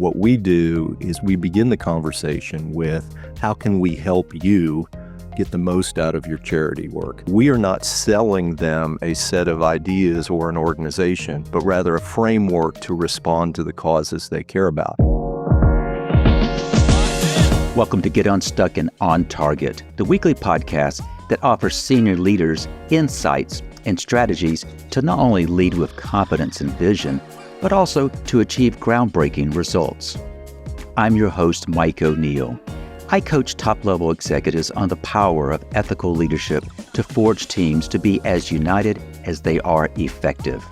What we do is we begin the conversation with, how can we help you get the most out of your charity work? We are not selling them a set of ideas or an organization, but rather a framework to respond to the causes they care about. Welcome to Get Unstuck and On Target, the weekly podcast that offers senior leaders insights and strategies to not only lead with competence and vision, but also to achieve groundbreaking results. I'm your host, Mike O'Neill. I coach top-level executives on the power of ethical leadership to forge teams to be as united as they are effective.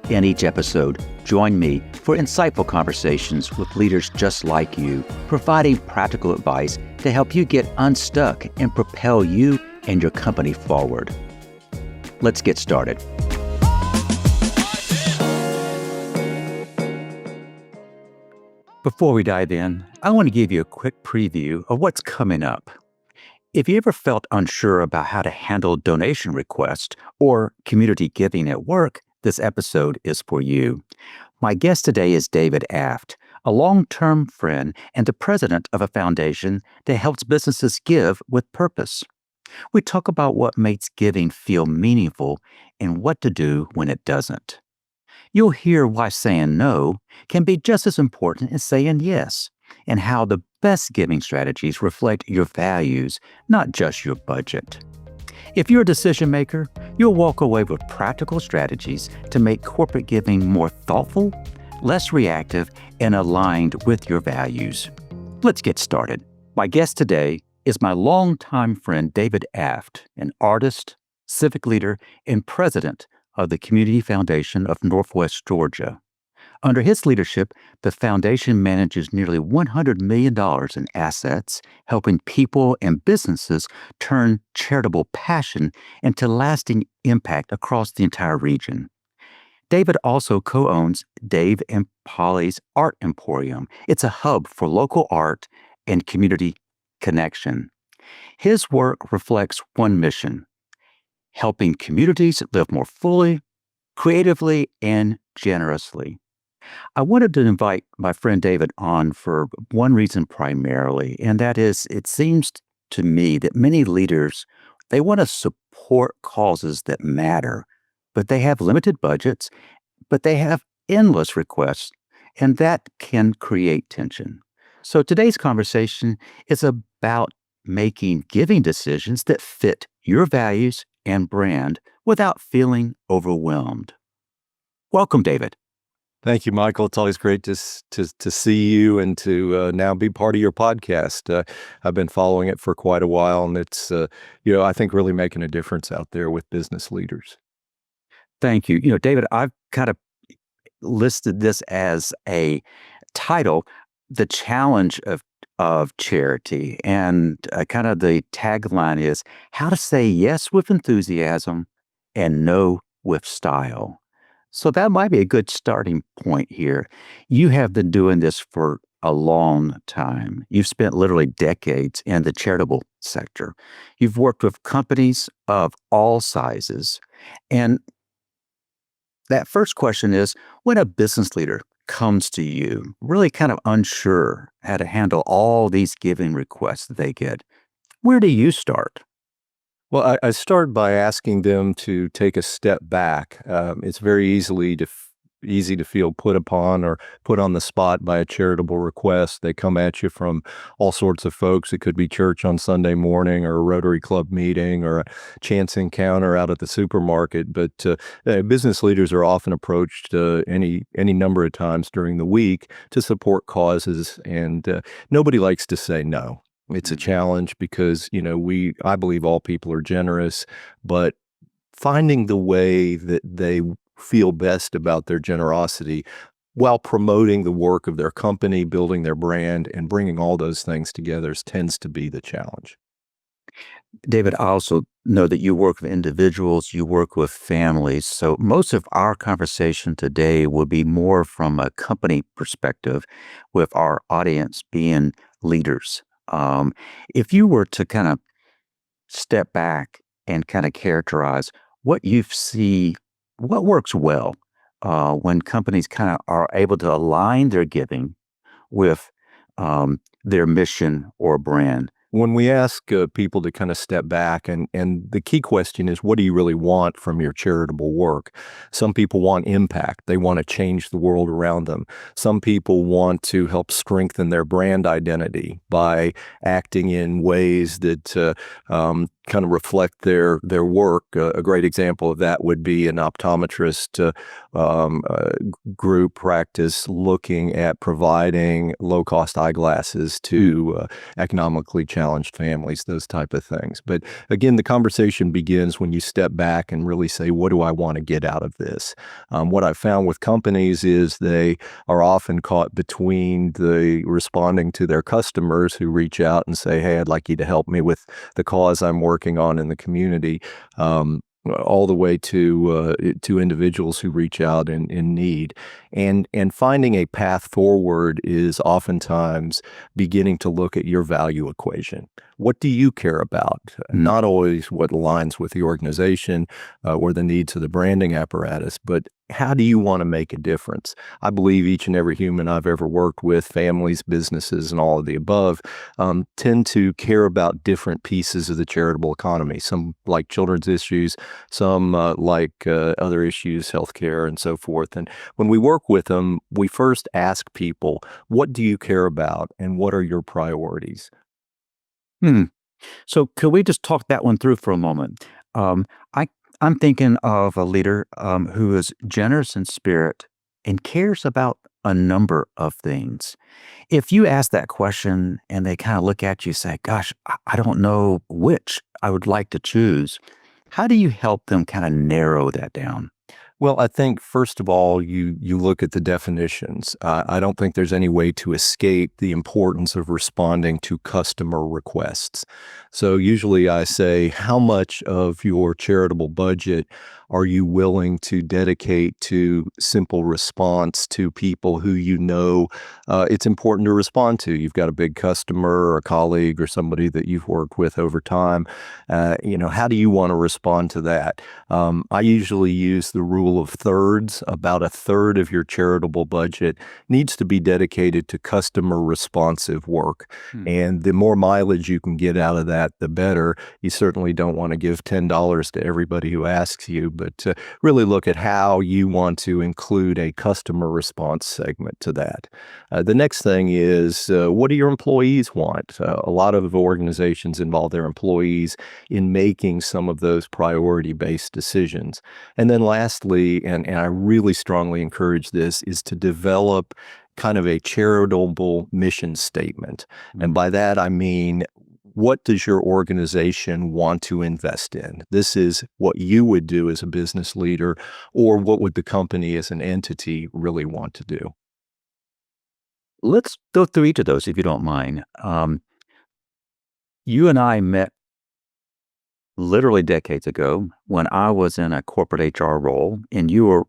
In each episode, join me for insightful conversations with leaders just like you, providing practical advice to help you get unstuck and propel you and your company forward. Let's get started. Before we dive in, I want to give you a quick preview of what's coming up. If you ever felt unsure about how to handle donation requests or community giving at work, this episode is for you. My guest today is David Aft, a long-term friend and the president of a foundation that helps businesses give with purpose. We talk about what makes giving feel meaningful and what to do when it doesn't. You'll hear why saying no can be just as important as saying yes, and how the best giving strategies reflect your values, not just your budget. If you're a decision maker, you'll walk away with practical strategies to make corporate giving more thoughtful, less reactive, and aligned with your values. Let's get started. My guest today is my longtime friend David Aft, an artist, civic leader, and president of the Community Foundation of Northwest Georgia. Under his leadership, the foundation manages nearly $100 million in assets, helping people and businesses turn charitable passion into lasting impact across the entire region. David also co-owns Dave and Polly's Art Emporium. It's a hub for local art and community connection. His work reflects one mission: helping communities live more fully, creatively, and generously. I wanted to invite my friend David on for one reason primarily, and that is, it seems to me that many leaders, they want to support causes that matter, but they have limited budgets, but they have endless requests, and that can create tension. So today's conversation is about making giving decisions that fit your values and brand without feeling overwhelmed. Welcome, David. Thank you, Michael. It's always great to see you and to now be part of your podcast. I've been following it for quite a while, and it's I think really making a difference out there with business leaders. Thank you. David, I've kind of listed this as a title, The Challenge of Charity, and kind of the tagline is how to say yes with enthusiasm and no with style. So that might be a good starting point here. You have been doing this for a long time. You've spent literally decades in the charitable sector. You've worked with companies of all sizes. And that first question is, when a business leader comes to you, really kind of unsure how to handle all these giving requests that they get, where do you start? Well, I start by asking them to take a step back. It's very easy to feel put upon or put on the spot by a charitable request. They come at you from all sorts of folks. It could be church on Sunday morning or a Rotary Club meeting or a chance encounter out at the supermarket. But business leaders are often approached any number of times during the week to support causes, and nobody likes to say no. It's a challenge because, I believe all people are generous, but finding the way that they feel best about their generosity while promoting the work of their company, building their brand, and bringing all those things together tends to be the challenge. David, I also know that you work with individuals, you work with families. So most of our conversation today will be more from a company perspective, with our audience being leaders. If you were to kind of step back and kind of characterize what you see, what works well when companies kind of are able to align their giving with their mission or brand? When we ask people to kind of step back, and the key question is, what do you really want from your charitable work? Some people want impact. They want to change the world around them. Some people want to help strengthen their brand identity by acting in ways that kind of reflect their work. A great example of that would be an optometrist group practice looking at providing low-cost eyeglasses to economically challenged families, those type of things. But again, the conversation begins when you step back and really say, what do I want to get out of this? What I've found with companies is they are often caught between the responding to their customers who reach out and say, hey, I'd like you to help me with the cause I'm working on in the community. All the way to individuals who reach out in need, and finding a path forward is oftentimes beginning to look at your value equation. What do you care about? Not always what aligns with the organization or the needs of the branding apparatus, but how do you want to make a difference? I believe each and every human I've ever worked with, families, businesses, and all of the above, tend to care about different pieces of the charitable economy. Some like children's issues, some like other issues, healthcare, and so forth. And when we work with them, we first ask people, what do you care about and what are your priorities? Hmm. So could we just talk that one through for a moment? Um, I I'm thinking of a leader who is generous in spirit and cares about a number of things. If you ask that question and they kind of look at you, say, "Gosh, I don't know which I would like to choose," how do you help them kind of narrow that down? Well, I think first of all, you look at the definitions. I don't think there's any way to escape the importance of responding to customer requests. So usually I say, how much of your charitable budget are you willing to dedicate to simple response to people who you know it's important to respond to? You've got a big customer or a colleague or somebody that you've worked with over time. How do you want to respond to that? I usually use the rule of thirds. About a third of your charitable budget needs to be dedicated to customer responsive work. Hmm. And the more mileage you can get out of that, the better. You certainly don't want to give $10 to everybody who asks you, but really look at how you want to include a customer response segment to that. The next thing is, what do your employees want? A lot of organizations involve their employees in making some of those priority-based decisions. And then lastly, and I really strongly encourage this, is to develop kind of a charitable mission statement. And Mm. by that, I mean, what does your organization want to invest in? This is what you would do as a business leader, or what would the company as an entity really want to do? Let's go through each of those if you don't mind. You and I met literally decades ago when I was in a corporate HR role, and you were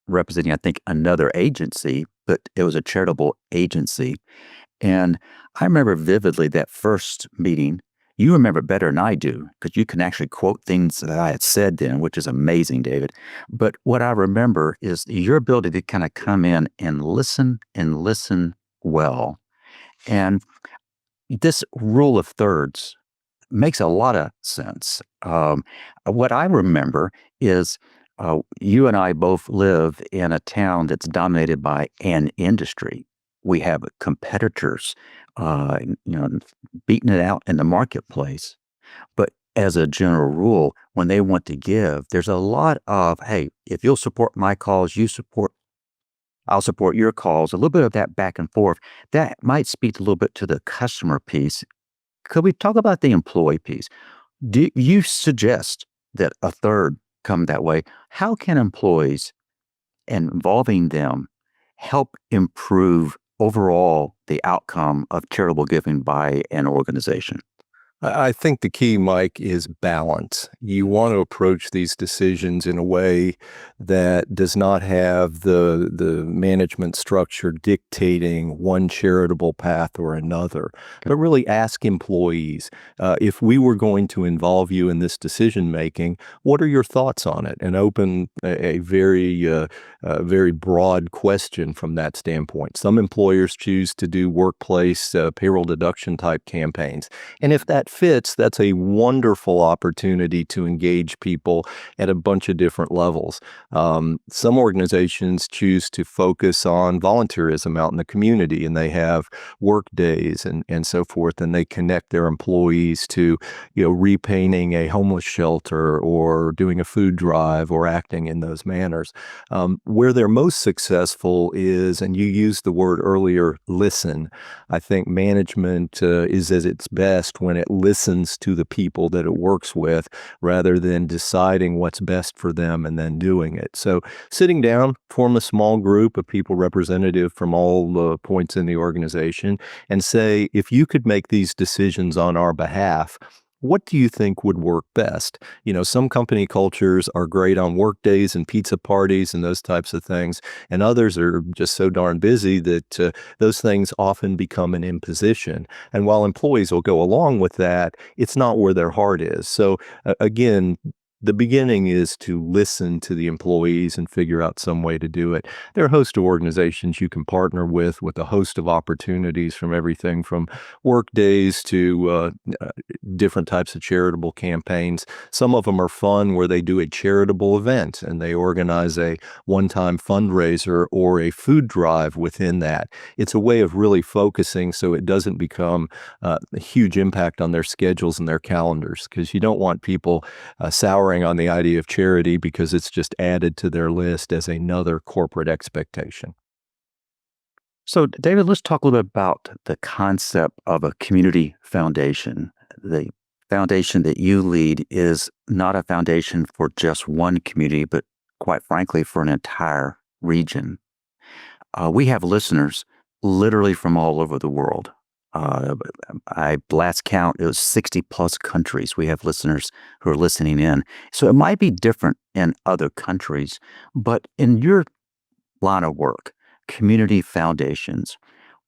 representing, I think, another agency, but it was a charitable agency. And I remember vividly that first meeting. You remember it better than I do because you can actually quote things that I had said then, which is amazing, David. But what I remember is your ability to kind of come in and listen well. And this rule of thirds makes a lot of sense. What I remember is you and I both live in a town that's dominated by an industry. We have competitors, you know, beating it out in the marketplace. But as a general rule, when they want to give, there's a lot of, hey, if you'll support my cause, I'll support your cause. A little bit of that back and forth. That might speak a little bit to the customer piece. Could we talk about the employee piece? Do you suggest that a third come that way? How can employees and involving them help improve overall the outcome of charitable giving by an organization? I think the key, Mike, is balance. You want to approach these decisions in a way that does not have the management structure dictating one charitable path or another, but really ask employees, if we were going to involve you in this decision making, what are your thoughts on it? And open a very broad question from that standpoint. Some employers choose to do workplace payroll deduction type campaigns. And if that fits, that's a wonderful opportunity to engage people at a bunch of different levels. Some organizations choose to focus on volunteerism out in the community, and they have work days and so forth, and they connect their employees to, repainting a homeless shelter or doing a food drive or acting in those manners. Where they're most successful is, and you used the word earlier, listen. I think management is at its best when it listens to the people that it works with rather than deciding what's best for them and then doing it. So sitting down, form a small group of people representative from all the points in the organization and say, if you could make these decisions on our behalf, what do you think would work best? Some company cultures are great on work days and pizza parties and those types of things, and others are just so darn busy that those things often become an imposition. And while employees will go along with that, it's not where their heart is. So again, the beginning is to listen to the employees and figure out some way to do it. There are a host of organizations you can partner with a host of opportunities, from everything from work days to different types of charitable campaigns. Some of them are fun, where they do a charitable event and they organize a one-time fundraiser or a food drive within that. It's a way of really focusing so it doesn't become a huge impact on their schedules and their calendars, because you don't want people souring on the idea of charity because it's just added to their list as another corporate expectation. So, David, let's talk a little bit about the concept of a community foundation. The foundation that you lead is not a foundation for just one community, but quite frankly, for an entire region. We have listeners literally from all over the world. Uh, I last count, it was 60 plus countries. We have listeners who are listening in. So it might be different in other countries, but in your line of work, community foundations,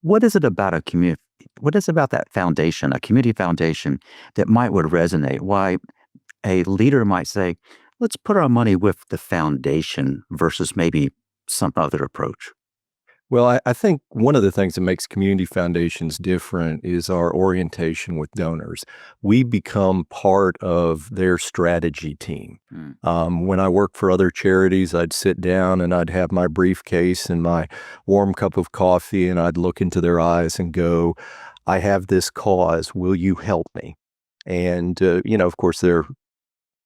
what is it about a community? What is it about that foundation, a community foundation, that would resonate? Why a leader might say, let's put our money with the foundation versus maybe some other approach. Well, I think one of the things that makes community foundations different is our orientation with donors. We become part of their strategy team. Mm. When I worked for other charities, I'd sit down and I'd have my briefcase and my warm cup of coffee, and I'd look into their eyes and go, I have this cause. Will you help me? And, of course, they're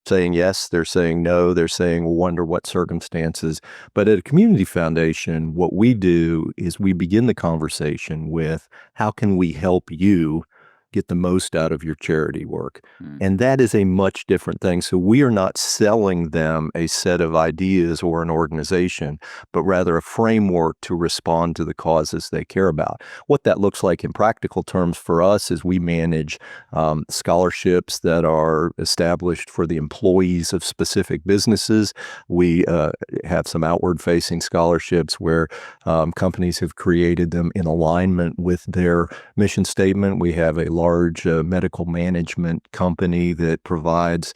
saying yes, they're saying no, they're saying, well, wonder what circumstances. But at a community foundation, what we do is we begin the conversation with, how can we help you get the most out of your charity work? Mm. And that is a much different thing. So we are not selling them a set of ideas or an organization, but rather a framework to respond to the causes they care about. What that looks like in practical terms for us is we manage scholarships that are established for the employees of specific businesses. We have some outward-facing scholarships where companies have created them in alignment with their mission statement. We have a large medical management company that provides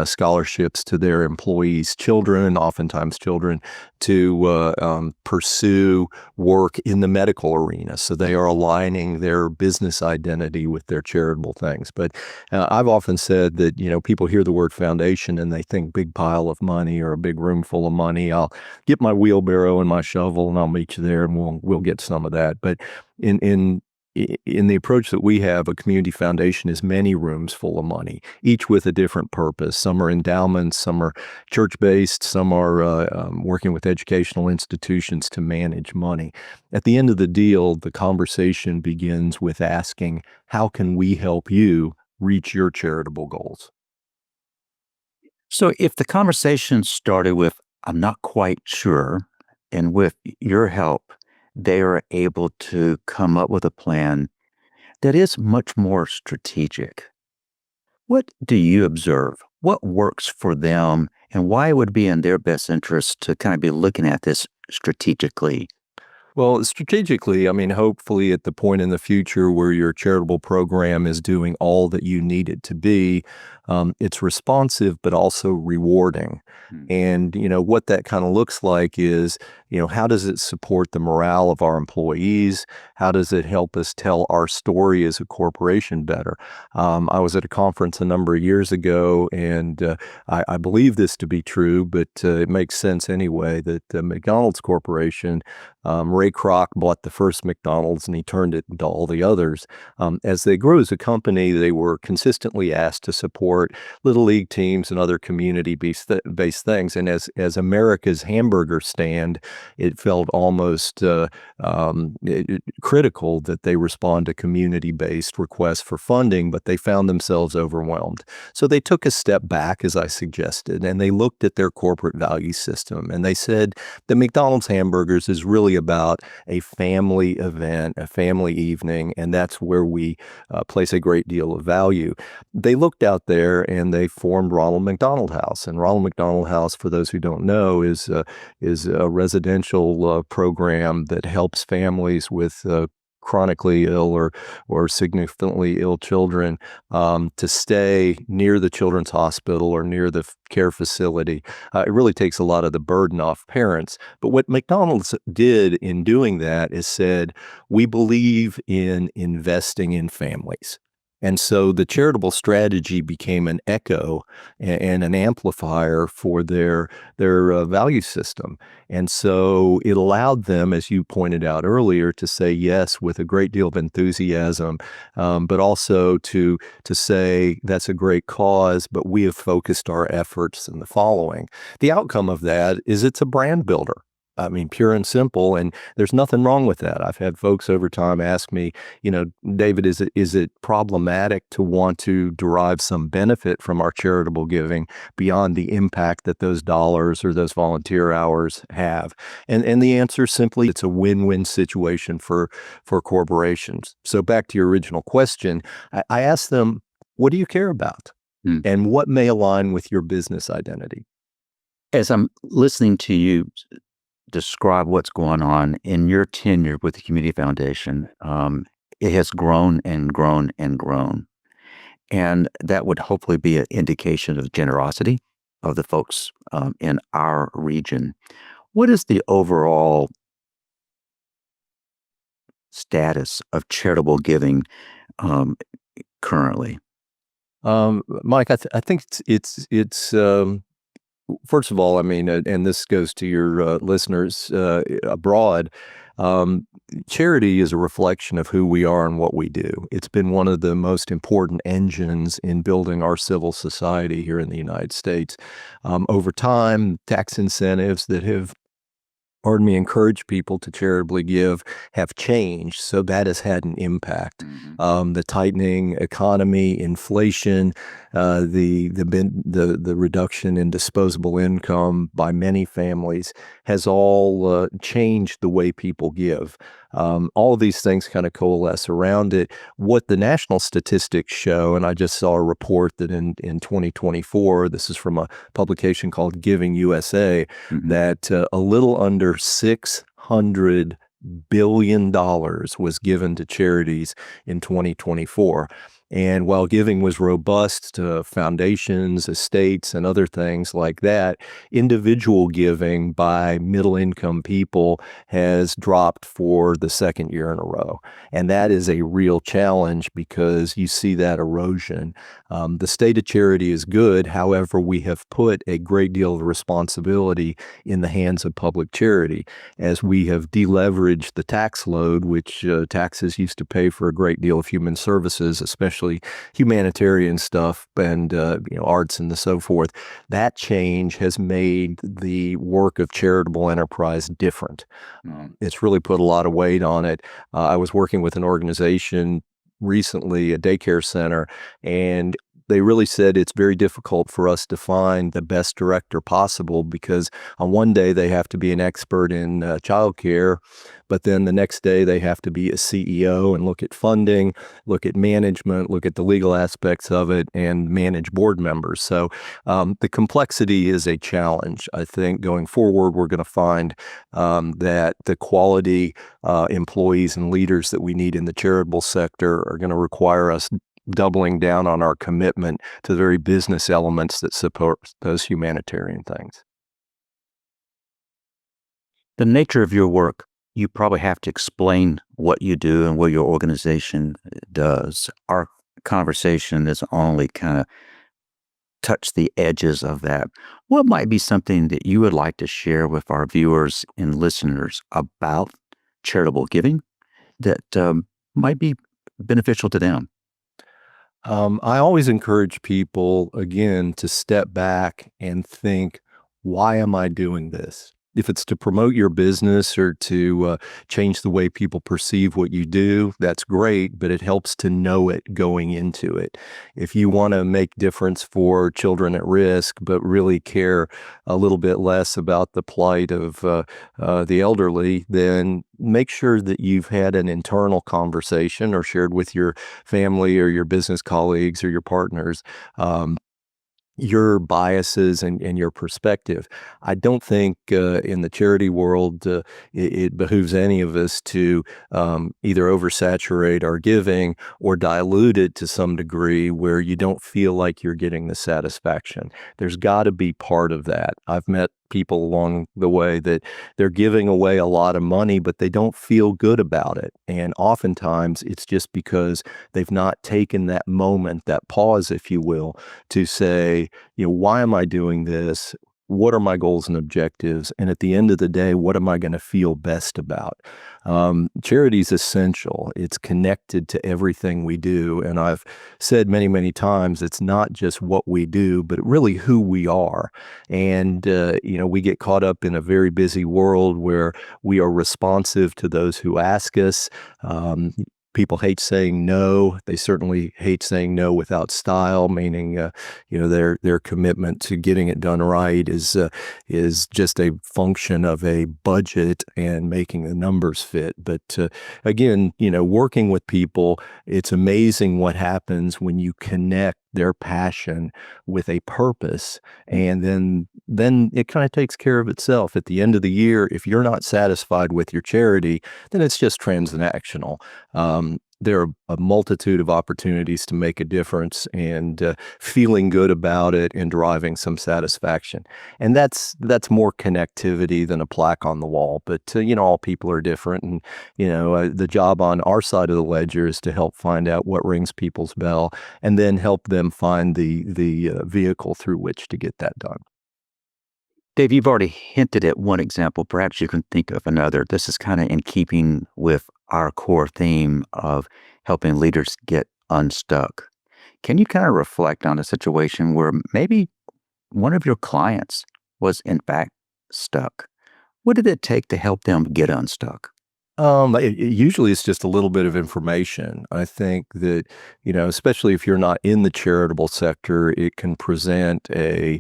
scholarships to their employees' children, oftentimes children, to pursue work in the medical arena. So they are aligning their business identity with their charitable things. But I've often said that, people hear the word foundation and they think big pile of money or a big room full of money. I'll get my wheelbarrow and my shovel and I'll meet you there and we'll get some of that. But in the approach that we have, a community foundation is many rooms full of money, each with a different purpose. Some are endowments, some are church-based, some are working with educational institutions to manage money. At the end of the deal, the conversation begins with asking, how can we help you reach your charitable goals? So if the conversation started with, I'm not quite sure, and with your help, they are able to come up with a plan that is much more strategic. What do you observe? What works for them, and why it would be in their best interest to kind of be looking at this strategically? Well, strategically, I mean, hopefully at the point in the future where your charitable program is doing all that you need it to be, it's responsive but also rewarding. Mm. And, what that kind of looks like is, how does it support the morale of our employees? How does it help us tell our story as a corporation better? I was at a conference a number of years ago, and I believe this to be true, but it makes sense anyway, that the McDonald's Corporation, Ray Kroc bought the first McDonald's and he turned it into all the others. As they grew as a company, they were consistently asked to support little league teams and other community-based things. And as America's hamburger stand, it felt almost critical that they respond to community-based requests for funding, but they found themselves overwhelmed. So they took a step back, as I suggested, and they looked at their corporate value system and they said that McDonald's hamburgers is really about a family event, a family evening, and that's where we place a great deal of value. They looked out there and they formed Ronald McDonald House. And Ronald McDonald House, for those who don't know, is a residential program that helps families with chronically ill or significantly ill children to stay near the children's hospital or near the care facility. It really takes a lot of the burden off parents. But what McDonald's did in doing that is said, we believe in investing in families. And so the charitable strategy became an echo and an amplifier for their value system. And so it allowed them, as you pointed out earlier, to say yes with a great deal of enthusiasm, but also to say that's a great cause, but we have focused our efforts in the following. The outcome of that is it's a brand builder. I mean, pure and simple, and there's nothing wrong with that. I've had folks over time ask me, David, is it problematic to want to derive some benefit from our charitable giving beyond the impact that those dollars or those volunteer hours have? And the answer is simply, it's a win-win situation for corporations. So back to your original question, I asked them, what do you care about? Hmm. And what may align with your business identity? As I'm listening to you describe what's going on in your tenure with the Community Foundation, it has grown and grown and grown. And that would hopefully be an indication of generosity of the folks in our region. What is the overall status of charitable giving currently? Mike, I think it's first of all, I mean, and this goes to your listeners abroad. Charity is a reflection of who we are and what we do. It's been one of the most important engines in building our civil society here in the United States. Over time, tax incentives that have encourage people to charitably give have changed. So that has had an impact. Mm-hmm. The tightening economy, inflation, the reduction in disposable income by many families has all changed the way people give. All of these things kind of coalesce around it. What the national statistics show, and I just saw a report that in 2024, this is from a publication called Giving USA, Mm-hmm. that a little under $600 billion was given to charities in 2024. And while giving was robust to foundations, estates, and other things like that, individual giving by middle-income people has dropped for the second year in a row. And that is a real challenge because you see that erosion. The state of charity is good. However, we have put a great deal of responsibility in the hands of public charity as we have deleveraged the tax load, which taxes used to pay for a great deal of human services, especially humanitarian stuff and arts and so forth. That change has made the work of charitable enterprise different. It's really put a lot of weight on it. I was working with an organization recently, a daycare center, and they really said it's very difficult for us to find the best director possible because on one day they have to be an expert in childcare, but then the next day they have to be a CEO and look at funding, look at management, look at the legal aspects of it, and manage board members. So the complexity is a challenge. I think going forward, we're going to find that the quality employees and leaders that we need in the charitable sector are going to require us doubling down on our commitment to the very business elements that support those humanitarian things. The nature of your work, you probably have to explain what you do and what your organization does. Our conversation is only kind of touch the edges of that. What might be something that you would like to share with our viewers and listeners about charitable giving that might be beneficial to them? I always encourage people, again, to step back and think, why am I doing this? If it's to promote your business or to change the way people perceive what you do, that's great, but it helps to know it going into it. If you want to make difference for children at risk, but really care a little bit less about the plight of the elderly, then make sure that you've had an internal conversation or shared with your family or your business colleagues or your partners. Your biases and your perspective. I don't think in the charity world it behooves any of us to either oversaturate our giving or dilute it to some degree where you don't feel like you're getting the satisfaction. There's got to be part of that. I've met people along the way that they're giving away a lot of money, but they don't feel good about it. And oftentimes it's just because they've not taken that moment, that pause, if you will, to say, why am I doing this? What are my goals and objectives? And at the end of the day, what am I going to feel best about? Charity is essential. It's connected to everything we do. And I've said many, many times, it's not just what we do, but really who we are. And, we get caught up in a very busy world where we are responsive to those who ask us. People hate saying no. They certainly hate saying no without style, meaning their commitment to getting it done right is just a function of a budget and making the numbers fit. But again, working with people, it's amazing what happens when you connect their passion with a purpose, and then it kind of takes care of itself. At the end of the year, if you're not satisfied with your charity, then it's just transactional. There are a multitude of opportunities to make a difference and feeling good about it and deriving some satisfaction. And that's more connectivity than a plaque on the wall. But, all people are different. And, the job on our side of the ledger is to help find out what rings people's bell and then help them find the vehicle through which to get that done. Dave, you've already hinted at one example. Perhaps you can think of another. This is kind of in keeping with our core theme of helping leaders get unstuck. Can you kind of reflect on a situation where maybe one of your clients was in fact stuck? What did it take to help them get unstuck? Usually it's just a little bit of information. I think that, especially if you're not in the charitable sector, it can present a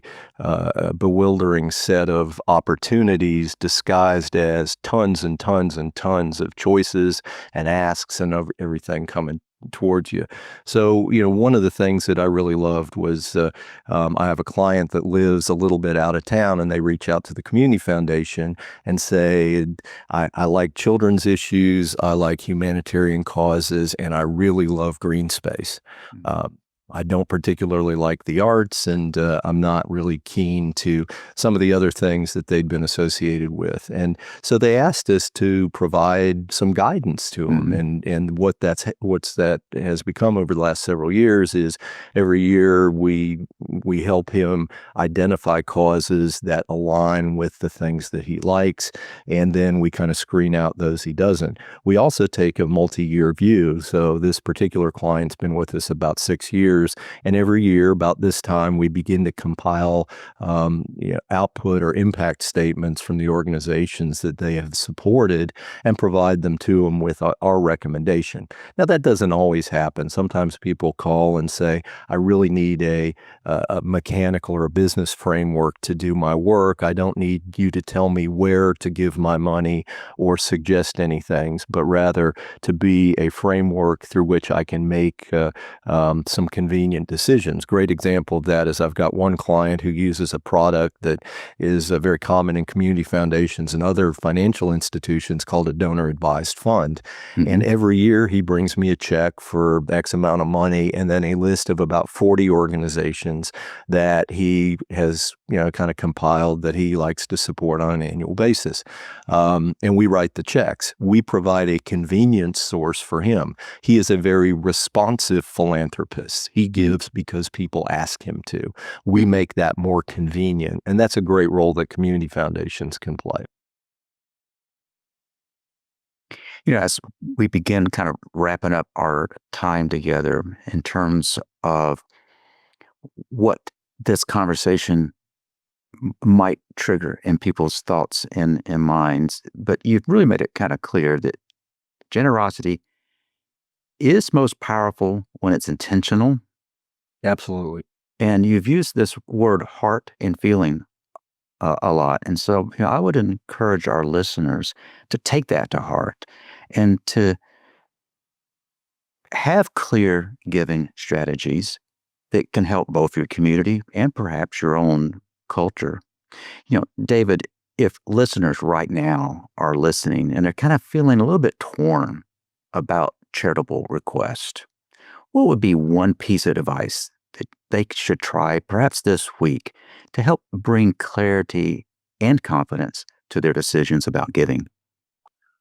bewildering set of opportunities disguised as tons and tons and tons of choices and asks and everything coming towards you. So, one of the things that I really loved was I have a client that lives a little bit out of town, and they reach out to the community foundation and say, I like children's issues, I like humanitarian causes, and I really love green space. I don't particularly like the arts, and I'm not really keen to some of the other things that they'd been associated with. And so they asked us to provide some guidance to them. And what's that has become over the last several years is every year we help him identify causes that align with the things that he likes, and then we kind of screen out those he doesn't. We also take a multi-year view. So this particular client's been with us about 6 years. years. And every year about this time, we begin to compile output or impact statements from the organizations that they have supported and provide them to them with our recommendation. Now, that doesn't always happen. Sometimes people call and say, I really need a mechanical or a business framework to do my work. I don't need you to tell me where to give my money or suggest anything, but rather to be a framework through which I can make some convenient decisions. Great example of that is I've got one client who uses a product that is very common in community foundations and other financial institutions called a donor advised fund. And every year he brings me a check for X amount of money and then a list of about 40 organizations that he has, kind of compiled that he likes to support on an annual basis. And we write the checks. We provide a convenience source for him. He is a very responsive philanthropist. He gives because people ask him to. We make that more convenient. And that's a great role that community foundations can play. As we begin kind of wrapping up our time together in terms of what this conversation might trigger in people's thoughts and minds, but you've really made it kind of clear that generosity is most powerful when it's intentional. Absolutely. And you've used this word heart and feeling a lot. And so I would encourage our listeners to take that to heart and to have clear giving strategies that can help both your community and perhaps your own culture. David, if listeners right now are listening and they're kind of feeling a little bit torn about charitable request, what would be one piece of advice that they should try perhaps this week to help bring clarity and confidence to their decisions about giving?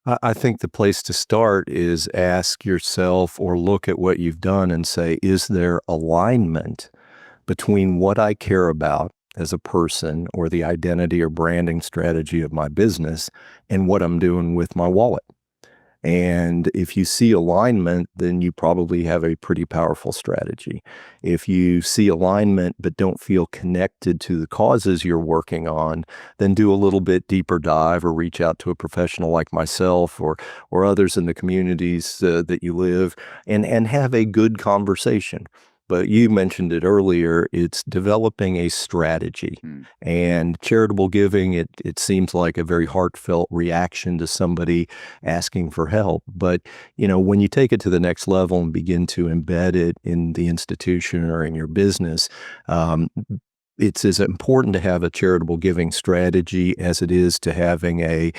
I think the place to start is ask yourself or look at what you've done and say, is there alignment between what I care about as a person or the identity or branding strategy of my business and what I'm doing with my wallet? And if you see alignment, then you probably have a pretty powerful strategy. If you see alignment but don't feel connected to the causes you're working on, then do a little bit deeper dive or reach out to a professional like myself or others in the communities that you live and have a good conversation. But you mentioned it earlier, it's developing a strategy. And charitable giving, it seems like a very heartfelt reaction to somebody asking for help. But, when you take it to the next level and begin to embed it in the institution or in your business, it's as important to have a charitable giving strategy as it is to having a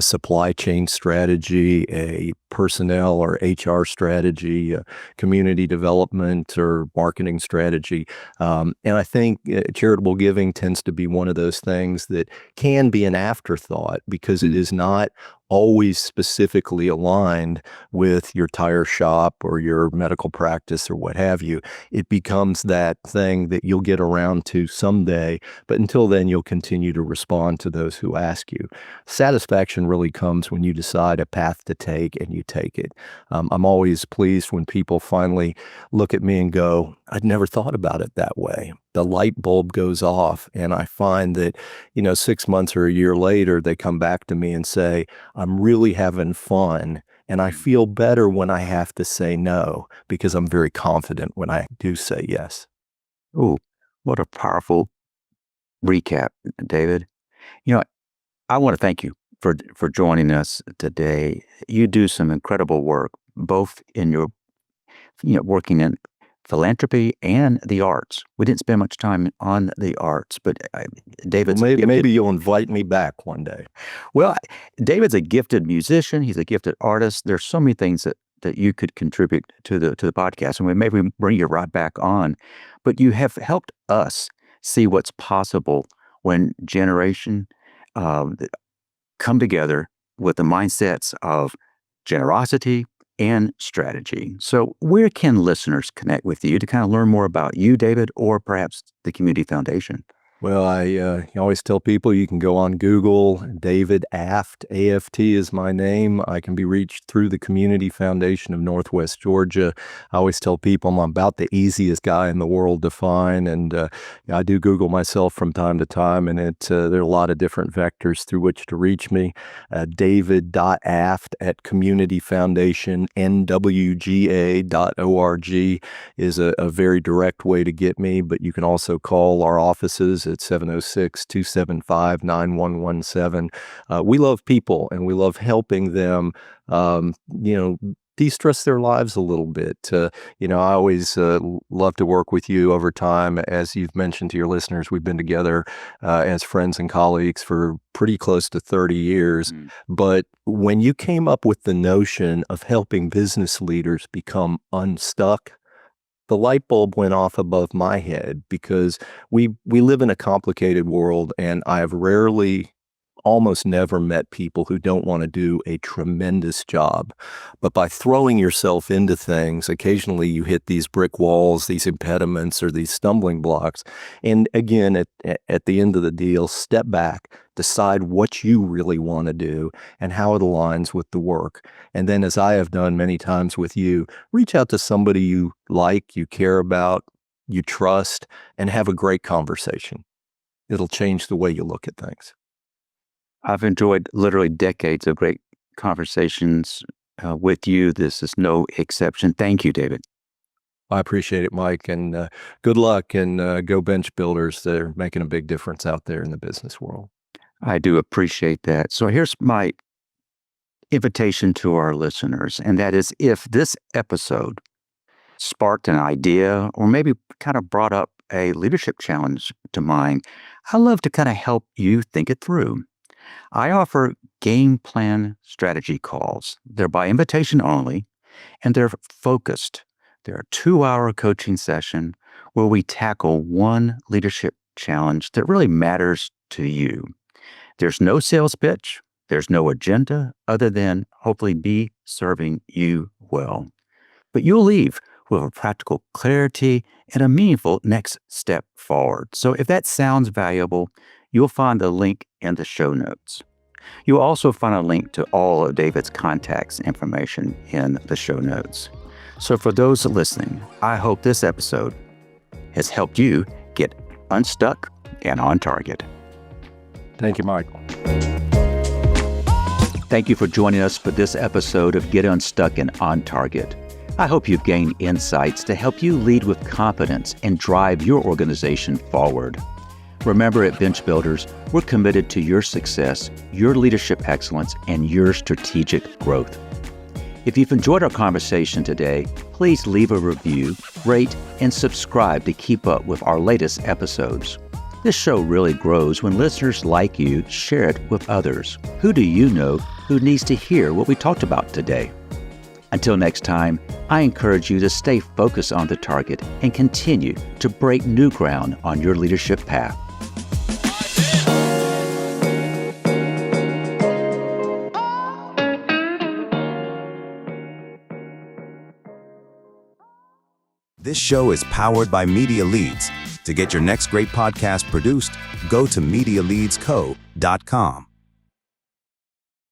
supply chain strategy, a personnel or HR strategy, a community development or marketing strategy. And I think charitable giving tends to be one of those things that can be an afterthought because it is not always specifically aligned with your tire shop or your medical practice or what have you. It becomes that thing that you'll get around to someday, but until then, you'll continue to respond to those who ask you. Satisfaction really comes when you decide a path to take and you take it. I'm always pleased when people finally look at me and go, I'd never thought about it that way. The light bulb goes off, and I find that, 6 months or a year later, they come back to me and say, I'm really having fun, and I feel better when I have to say no because I'm very confident when I do say yes. Oh, what a powerful recap, David. You know, I want to thank you for joining us today. You do some incredible work, both in your working in philanthropy and the arts. We didn't spend much time on the arts, but David's Maybe you'll invite me back one day. well, David's a gifted musician. He's a gifted artist. There's so many things that you could contribute to the podcast, and we maybe bring you right back on. But you have helped us see what's possible when generation come together with the mindsets of generosity and strategy. So where can listeners connect with you to kind of learn more about you, David, or perhaps the Community Foundation? Well, I always tell people you can go on Google. David Aft, AFT is my name. I can be reached through the Community Foundation of Northwest Georgia. I always tell people I'm about the easiest guy in the world to find, and I do Google myself from time to time, and there are a lot of different vectors through which to reach me. David.aft at communityfoundationnwga.org is a very direct way to get me, but you can also call our offices at 706-275-9117. We love people and we love helping them, de-stress their lives a little bit. I always love to work with you over time. As you've mentioned to your listeners, we've been together as friends and colleagues for pretty close to 30 years. But when you came up with the notion of helping business leaders become unstuck, the light bulb went off above my head, because we live in a complicated world, and I have almost never met people who don't want to do a tremendous job. But by throwing yourself into things, occasionally you hit these brick walls, these impediments, or these stumbling blocks. And again, at the end of the deal, step back, decide what you really want to do and how it aligns with the work. And then, as I have done many times with you, reach out to somebody you like, you care about, you trust, and have a great conversation. It'll change the way you look at things. I've enjoyed literally decades of great conversations with you. This is no exception. Thank you, David. I appreciate it, Mike, and good luck, and go bench builders. They're making a big difference out there in the business world. I do appreciate that. So here's my invitation to our listeners, and that is, if this episode sparked an idea or maybe kind of brought up a leadership challenge to mind, I'd love to kind of help you think it through. I offer game plan strategy calls. They're by invitation only, and they're focused. They're a 2-hour coaching session where we tackle one leadership challenge that really matters to you. There's no sales pitch. There's no agenda other than hopefully be serving you well. But you'll leave with a practical clarity and a meaningful next step forward. So if that sounds valuable, you'll find the link in the show notes. You'll also find a link to all of David's contacts information in the show notes. So for those listening, I hope this episode has helped you get unstuck and on target. Thank you, Michael. Thank you for joining us for this episode of Get Unstuck and On Target. I hope you've gained insights to help you lead with confidence and drive your organization forward. Remember, at Bench Builders, we're committed to your success, your leadership excellence, and your strategic growth. If you've enjoyed our conversation today, please leave a review, rate, and subscribe to keep up with our latest episodes. This show really grows when listeners like you share it with others. Who do you know who needs to hear what we talked about today? Until next time, I encourage you to stay focused on the target and continue to break new ground on your leadership path. This show is powered by Media Leads. To get your next great podcast produced, go to MediaLeadsCo.com.